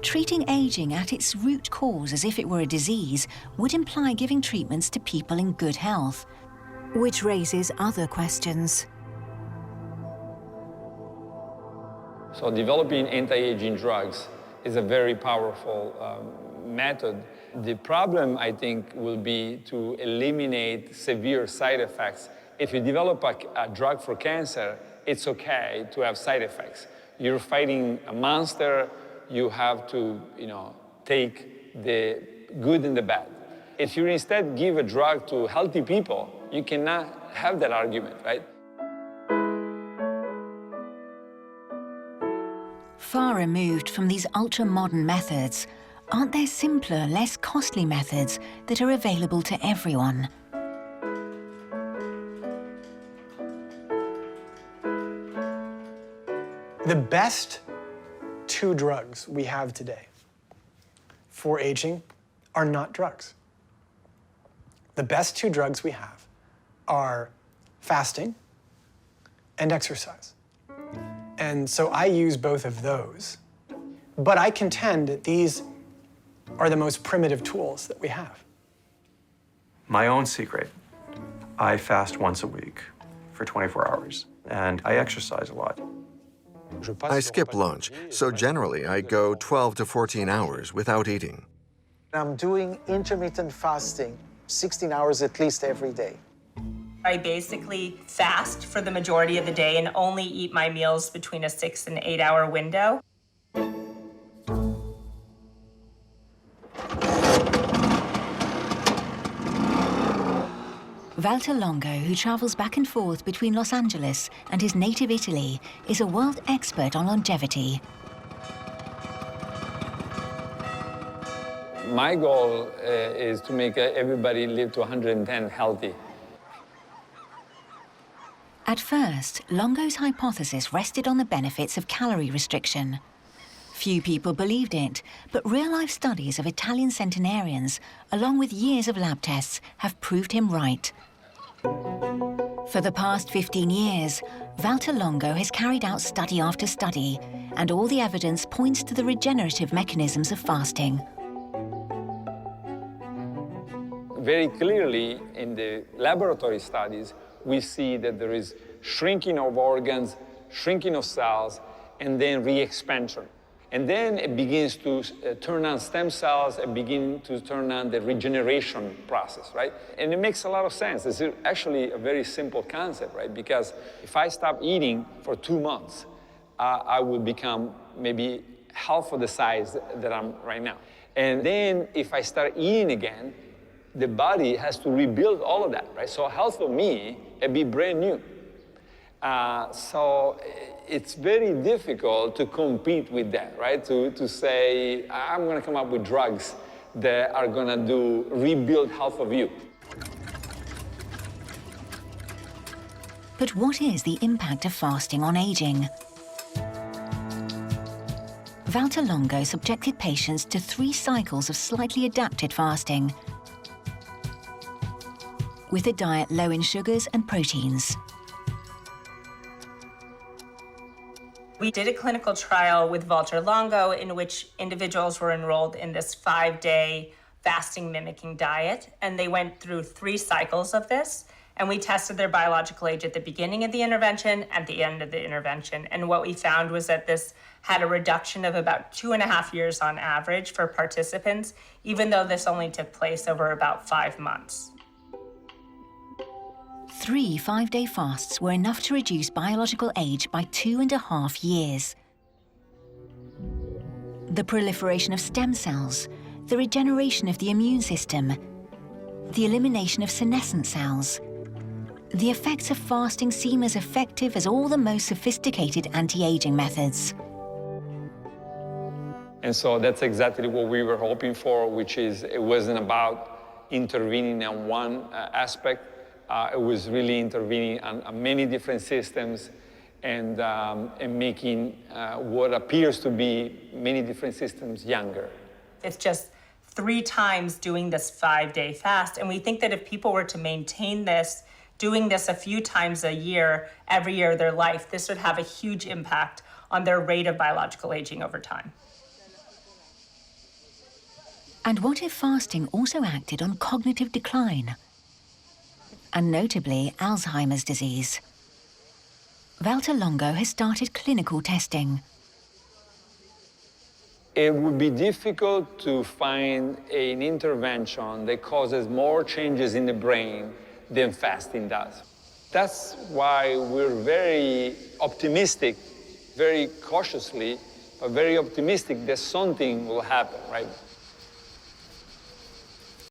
treating aging at its root cause as if it were a disease would imply giving treatments to people in good health, which raises other questions. So developing anti-aging drugs is a very powerful method. The problem, I think, will be to eliminate severe side effects. If you develop a drug for cancer, it's okay to have side effects. You're fighting a monster. You have to, take the good and the bad. If you instead give a drug to healthy people, you cannot have that argument, right? Far removed from these ultra-modern methods, aren't there simpler, less costly methods that are available to everyone? The best two drugs we have today for aging are not drugs. The best two drugs we have are fasting and exercise. And so I use both of those. But I contend that these are the most primitive tools that we have. My own secret, I fast once a week for 24 hours, and I exercise a lot. I skip lunch, so generally I go 12 to 14 hours without eating. I'm doing intermittent fasting, 16 hours at least every day. I basically fast for the majority of the day and only eat my meals between a 6 and 8 hour window. Valter Longo, who travels back and forth between Los Angeles and his native Italy, is a world expert on longevity. My goal is to make everybody live to 110 healthy. At first, Longo's hypothesis rested on the benefits of calorie restriction. Few people believed it, but real-life studies of Italian centenarians, along with years of lab tests, have proved him right. For the past 15 years, Valter Longo has carried out study after study, and all the evidence points to the regenerative mechanisms of fasting. Very clearly, in the laboratory studies, we see that there is shrinking of organs, shrinking of cells, and then re-expansion. And then it begins to turn on stem cells and begin to turn on the regeneration process, right? And it makes a lot of sense. It's actually a very simple concept, right? Because if I stop eating for 2 months, I will become maybe half of the size that I'm right now. And then if I start eating again, the body has to rebuild all of that, right? So health for me, it'd be brand new. So it's very difficult to compete with that, right? To say, I'm gonna come up with drugs that are gonna rebuild health of you. But what is the impact of fasting on aging? Valter Longo subjected patients to 3 cycles of slightly adapted fasting, with a diet low in sugars and proteins. We did a clinical trial with Valter Longo in which individuals were enrolled in this 5-day fasting mimicking diet, and they went through 3 cycles of this, and we tested their biological age at the beginning of the intervention and the end of the intervention. And what we found was that this had a reduction of about 2.5 years on average for participants, even though this only took place over about 5 months. 3 5-day fasts were enough to reduce biological age by 2.5 years. The proliferation of stem cells, the regeneration of the immune system, the elimination of senescent cells. The effects of fasting seem as effective as all the most sophisticated anti-aging methods. And so that's exactly what we were hoping for, which is it wasn't about intervening on one aspect. It was really intervening on many different systems and making what appears to be many different systems younger. It's just 3 times doing this 5-day fast. And we think that if people were to maintain this, doing this a few times a year, every year of their life, this would have a huge impact on their rate of biological aging over time. And what if fasting also acted on cognitive decline? And notably, Alzheimer's disease. Valter Longo has started clinical testing. It would be difficult to find an intervention that causes more changes in the brain than fasting does. That's why we're very optimistic, very cautiously, but very optimistic that something will happen, right?